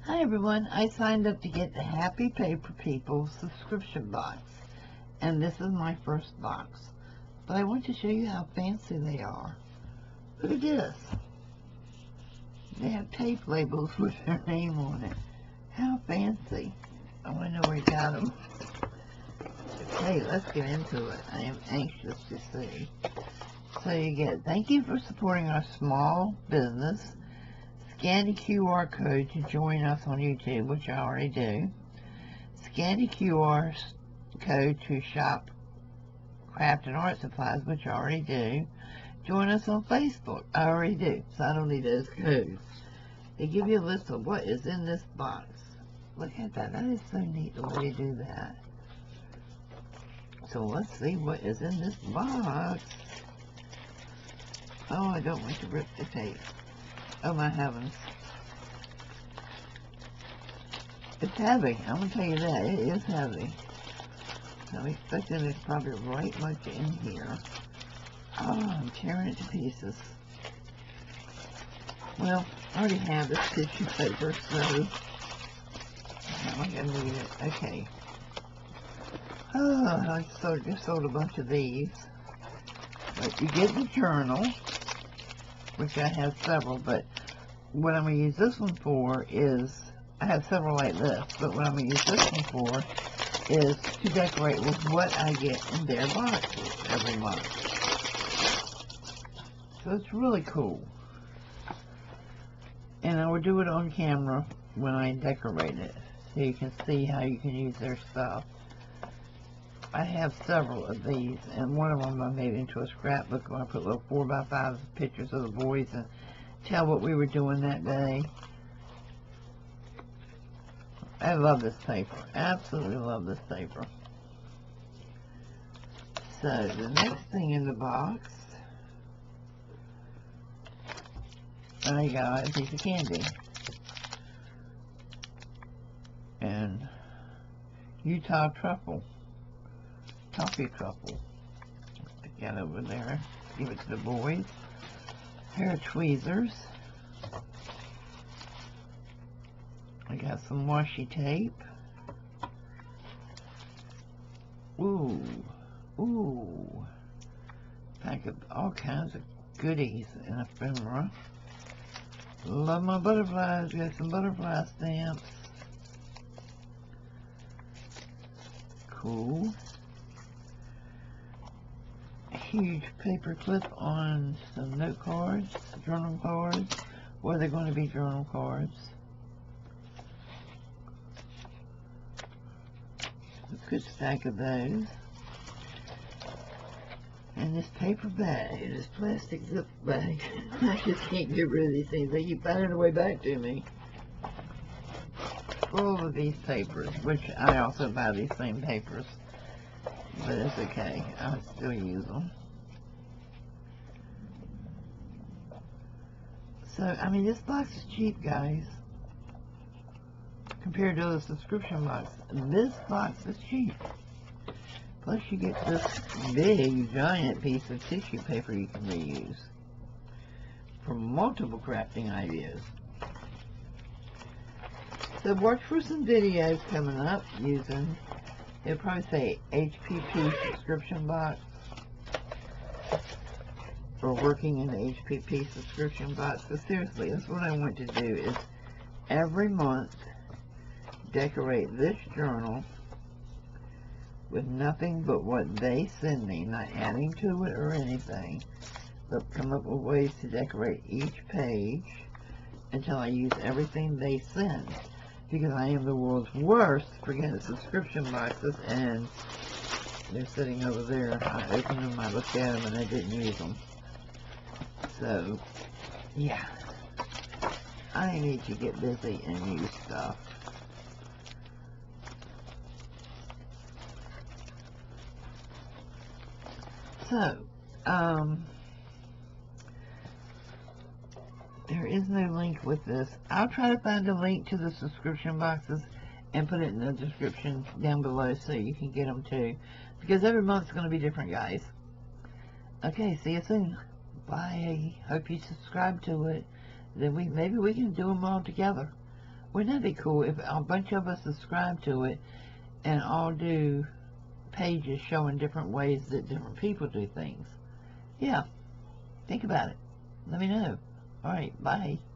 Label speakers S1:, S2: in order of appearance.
S1: Hi everyone, I signed up to get the Happy Paper People subscription box, and this is my first box. But I want to show you how fancy they are. Look at this. They have tape labels with their name on it. How fancy. I want to know where you got them. Okay, let's get into it. I am anxious to see. So you get, thank you for supporting our small business. Scan the QR code to join us on YouTube, which I already do. Scan the QR code to shop craft and art supplies, which I already do. Join us on Facebook. I already do, so I don't need those codes. They give you a list of what is in this box. Look at that. That is so neat the way you do that. So let's see what is in this box. Oh, I don't want to rip the tape. Oh my heavens. It's heavy. I'm going to tell you that. It is heavy. I'm expecting there's probably right much in here. Oh, I'm tearing it to pieces. Well, I already have this tissue paper, so I'm not going to need it. Okay. Oh, I just sold a bunch of these. But you get the journal, which I have several, but what I'm going to use this one for is, I have several like this, but what I'm going to use this one for is to decorate with what I get in their boxes every month. So it's really cool. And I will do it on camera when I decorate it, so you can see how you can use their stuff. I have several of these, and one of them I made into a scrapbook where I put little 4x5 pictures of the boys and tell what we were doing that day. I love this paper. Absolutely love this paper. So, the next thing in the box, I got a piece of candy. And Utah truffle. Toffee truffle. Stick that over there. Give it to the boys. A pair of tweezers. I got some washi tape. Ooh. Ooh. Pack of all kinds of goodies and ephemera. Love my butterflies. Got some butterfly stamps. Cool. Huge paper clip on some note cards, journal cards, or they're going to be journal cards. A good stack of those. And this paper bag, this plastic zip bag. I just can't get rid of these things. They keep finding their way back to me. Full of these papers, which I also buy these same papers. But it's okay. I still use them. So, I mean, this box is cheap, guys. Compared to the subscription box. This box is cheap. Plus, you get this big, giant piece of tissue paper you can reuse for multiple crafting ideas. So, watch for some videos coming up using, it'll probably say HPP subscription box, or working in the HPP subscription box. But seriously, that's what I want to do, is every month decorate this journal with nothing but what they send me, not adding to it or anything, but come up with ways to decorate each page until I use everything they send. Because I am the world's worst for getting subscription boxes, and they're sitting over there. I opened them, I looked at them, and I didn't use them. So, yeah. I need to get busy and use stuff. So, there is no link with this. I'll try to find a link to the subscription boxes and put it in the description down below so you can get them too. Because every month's going to be different, guys. Okay, see you soon. Bye. Hope you subscribe to it. Then maybe we can do them all together. Wouldn't that be cool if a bunch of us subscribe to it and all do pages showing different ways that different people do things? Yeah, think about it. Let me know. All right, bye.